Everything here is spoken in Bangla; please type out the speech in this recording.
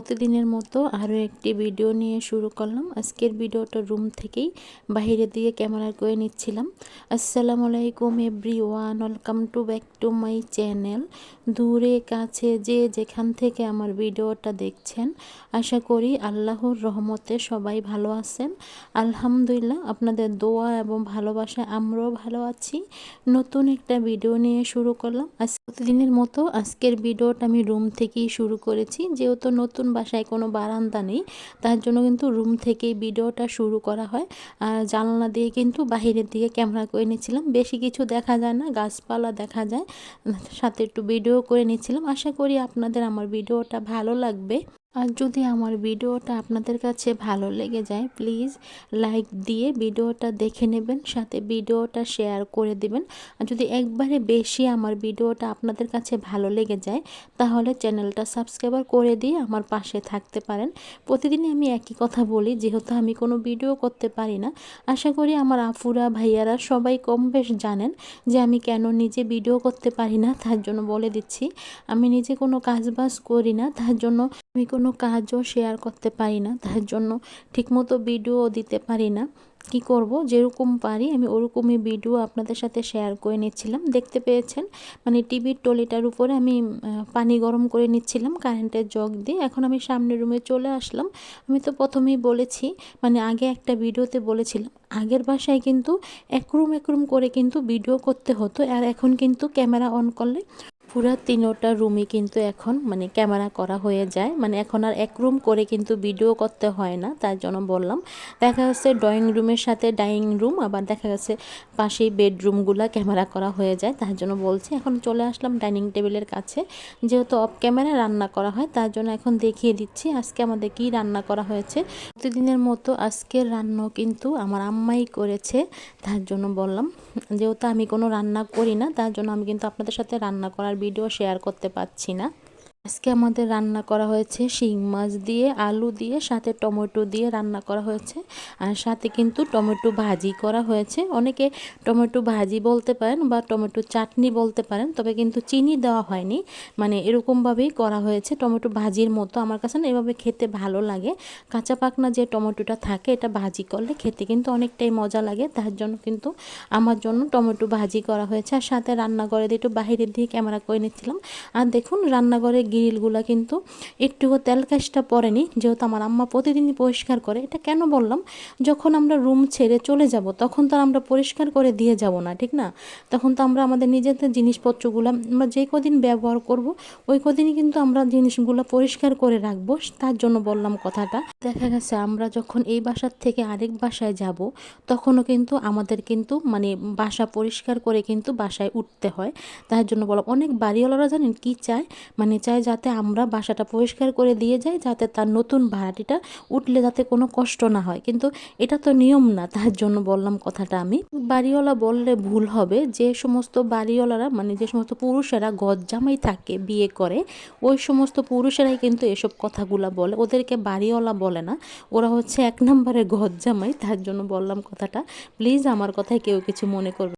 প্রতিদিনের মতো আরও একটি ভিডিও নিয়ে শুরু করলাম। আজকের ভিডিওটা রুম থেকেই বাইরে দিয়ে ক্যামেরা করে নিচ্ছিলাম। আসসালামু আলাইকুম everyone, welcome to back to my channel. দূরে কাছে যে যেখান থেকে আমার ভিডিওটা দেখছেন, আশা করি আল্লাহর রহমতে সবাই ভালো আছেন। আলহামদুলিল্লাহ, আপনাদের দোয়া এবং ভালোবাসায় আমরাও ভালো আছি। নতুন একটা ভিডিও নিয়ে শুরু করলাম। প্রতিদিনের মতো আজকের ভিডিওটা আমি রুম থেকেই শুরু করেছি। যেহেতু নতুন বাসায় কোনো বারান্দা নেই, তার জন্য কিন্তু রুম থেকেই ভিডিওটা শুরু করা হয়। আর জানলা দিয়ে কিন্তু বাহিরের দিকে ক্যামেরা করে নিচ্ছিলাম। বেশি কিছু দেখা যায় না, গাছপালা দেখা যায়, সাথে একটু ভিডিও করে নিচ্ছিলাম। আশা করি আপনাদের আমার ভিডিওটা ভালো লাগবে। আর যদি আমার ভিডিওটা আপনাদের কাছে ভালো লেগে যায়, প্লিজ লাইক দিয়ে ভিডিওটা দেখে নেবেন, সাথে ভিডিওটা শেয়ার করে দিবেন। আর যদি একবারে বেশি আমার ভিডিওটা আপনাদের কাছে ভালো লেগে যায়, তাহলে চ্যানেলটা সাবস্ক্রাইব করে দিয়ে আমার পাশে থাকতে পারেন। প্রতিদিনই আমি একই কথা বলি, যেহেতু আমি কোনো ভিডিও করতে পারি না। আশা করি আমার আফুরা ভাইয়ারা সবাই কম বেশ জানেন যে আমি কেন নিজে ভিডিও করতে পারি না। তার জন্য বলে দিচ্ছি, আমি নিজে কোনো কাজবাজ করি না, তার জন্য আমি কোনো কাজও শেয়ার করতে পারি না, তার জন্য ঠিকমতো ভিডিও দিতে পারি না। কি করব, যেরকম পারি আমি ওরকমই ভিডিও আপনাদের সাথে শেয়ার করে নিচ্ছিলাম। দেখতে পেয়েছেন, মানে টিভির টলিটার উপরে আমি পানি গরম করে নিচ্ছিলাম কারেন্টের জগ দিয়ে। এখন আমি সামনের রুমে চলে আসলাম। আমি তো প্রথমেই বলেছি, মানে আগে একটা ভিডিওতে বলেছিলাম, আগের বাসায় কিন্তু এক রুম করে কিন্তু ভিডিও করতে হতো, আর এখন কিন্তু ক্যামেরা অন করলে পুরা তিনোটা রুমই কিন্তু এখন মানে ক্যামেরা করা হয়ে যায়। মানে এখন আর এক রুম করে কিন্তু ভিডিও করতে হয় না। তার জন্য বললাম, দেখা যাচ্ছে ড্রয়িং রুমের সাথে ডাইনিং রুম, আবার দেখা যাচ্ছে পাশেই বেডরুমগুলো ক্যামেরা করা হয়ে যায়। তার জন্য বলছি, এখন চলে আসলাম ডাইনিং টেবিলের কাছে। যেহেতু অফ ক্যামেরা রান্না করা হয়, তার জন্য এখন দেখিয়ে দিচ্ছি আজকে আমাদের কি রান্না করা হয়েছে। প্রতিদিনের মতো আজকের রান্না কিন্তু আমার আম্মাই করেছে। তার জন্য বললাম, যেহেতু আমি কোনো রান্না করি না, তার জন্য আমি কিন্তু আপনাদের সাথে রান্না করার ভিডিও শেয়ার করতে পারছি না। আজকে আমাদের রান্না করা হয়েছে শিং মাছ দিয়ে, আলু দিয়ে, সাথে টমেটো দিয়ে রান্না করা হয়েছে। আর সাথে কিন্তু টমেটো ভাজি করা হয়েছে। অনেকে টমেটো ভাজি বলতে পারেন বা টমেটো চাটনি বলতে পারেন, তবে কিন্তু চিনি দেওয়া হয়নি, মানে এরকমভাবেই করা হয়েছে টমেটো ভাজির মতো। আমার কাছে না এভাবে খেতে ভালো লাগে। কাঁচা পাকনা যে টমেটোটা থাকে, এটা ভাজি করলে খেতে কিন্তু অনেকটাই মজা লাগে। তার জন্য কিন্তু আমার জন্য টমেটো ভাজি করা হয়েছে। আর সাথে রান্নাঘরে দিয়ে একটু বাহিরের দিকে ক্যামেরা করে নিচ্ছিলাম। আর দেখুন, রান্নাঘরে গ্রিলগুলো কিন্তু একটুও তেল কাজটা পড়েনি, যেহেতু আমার আম্মা প্রতিদিনই পরিষ্কার করে। এটা কেন বললাম, যখন আমরা রুম ছেড়ে চলে যাব তখন তো আমরা পরিষ্কার করে দিয়ে যাব না, ঠিক না? তখন তো আমরা আমাদের নিজেদের জিনিসপত্রগুলো আমরা যে কদিন ব্যবহার করব, ওই কদিনই কিন্তু আমরা জিনিসগুলো পরিষ্কার করে রাখবো। তার জন্য বললাম কথাটা। দেখা গেছে আমরা যখন এই বাসার থেকে আরেক বাসায় যাব, তখনও কিন্তু আমাদের কিন্তু মানে বাসা পরিষ্কার করে কিন্তু বাসায় উঠতে হয়। তার জন্য বললাম, অনেক বাড়িওয়ালারা জানেন কি চায়, মানে চায় যাতে আমরা বাসাটা পরিষ্কার করে দিয়ে যাই, যাতে তার নতুন ভাড়াটিটা উঠলে যাতে কোনো কষ্ট না হয়। কিন্তু এটা তো নিয়ম না, তার জন্য বললাম কথাটা। আমি বাড়িওয়ালা বললে ভুল হবে, যে সমস্ত বাড়িওয়ালারা মানে যে সমস্ত পুরুষেরা গজ্জামাই থাকে বিয়ে করে, ওই সমস্ত পুরুষেরাই কিন্তু এসব কথাগুলো বলে। ওদেরকে বাড়িওয়ালা বলে না, ওরা হচ্ছে এক নম্বরে গজ্জামাই। তার জন্য বললাম কথাটা। প্লিজ আমার কথায় কেউ কিছু মনে করবে।